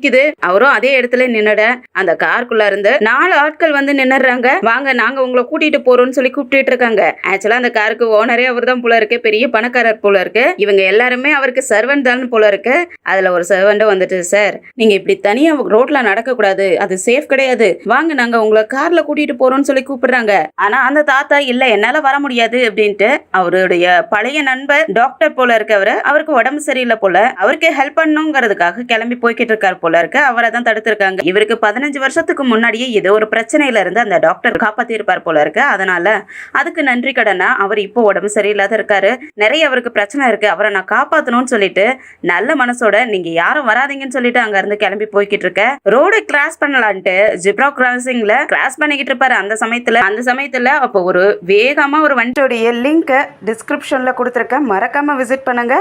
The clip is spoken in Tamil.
இது அவரும் அதே இடத்துல நின்னுட அந்த காருக்குள்ள இருந்து 4 ஆட்கள் வந்து நின்னுறாங்க. வாங்க நாங்க உங்களை கூட்டிட்டு போறோம்னு சொல்லி கூப்பிட்டு இருக்காங்க. ஆக்சுவலா அந்த காருக்கு ஓனரே அவர் தான் போல இருக்கு, பெரிய பணக்காரர் போல இருக்கு. இவங்க எல்லாருமே அவருக்கு சர்வெண்ட் தான் போல இருக்கு. அதுல ஒரு சர்வெண்ட் வந்துட்டு, சார் நீங்க இப்படி தனியா ரோட்ல நடக்க கூடாது, அது சேஃப் கிடையாது, வாங்க நாங்க உங்களை கார்ல கூட்டிட்டு போறோம்னு சொல்லி கூப்பிடுறாங்க. ஆனா அந்த தாத்தா இல்ல என்னால வர முடியாது அப்படின்ட்டு அவருடைய பழைய நண்பர் டாக்டர் போல இருக்கவர், அவருக்கு உடம்பு சரியில்லை போல, அவருக்கு ஹெல்ப் பண்ணுங்கிறதுக்காக கிளம்பி போய்கிட்டு இருக்காரு போல இருக்கு. அவரை தான் தடுத்திருக்காங்க. இவருக்கு 15 வருஷத்துக்கு முன்னாடியே ஏதோ ஒரு பிரச்சனையில இருந்து அந்த டாக்டர் காப்பாத்தி இருப்பார் போல இருக்கு. அதனால அதுக்கு நன்றி கடனா அவர் இப்போ உடம்பு சரியில்லாத இருக்காரு, நிறைய அவருக்கு பிரச்சனை இருக்கு, அவரை நான் காப்பாத்தணும்னு சொல்லிட்டு நல்ல மனசோட நீங்க யாரும் வராதீங்கன்னு சொல்லிட்டு அங்க இருந்து கிளம்பி போய்கிட்டு இருக்க. ரோடு கிராஸ் பண்ணலான்ட்டு ஜிப்ரா கிராசிங்ல கிராஸ் பண்ணிக்கிட்டு இருப்பாரு. அந்த சமயத்துல அப்போ ஒரு வேகமா ஒரு வண்டியோடைய லிங்க் டிஸ்கிரிப்ஷன்ல கொடுத்துருக்க, மறக்காம விசிட் பண்ணுங்க.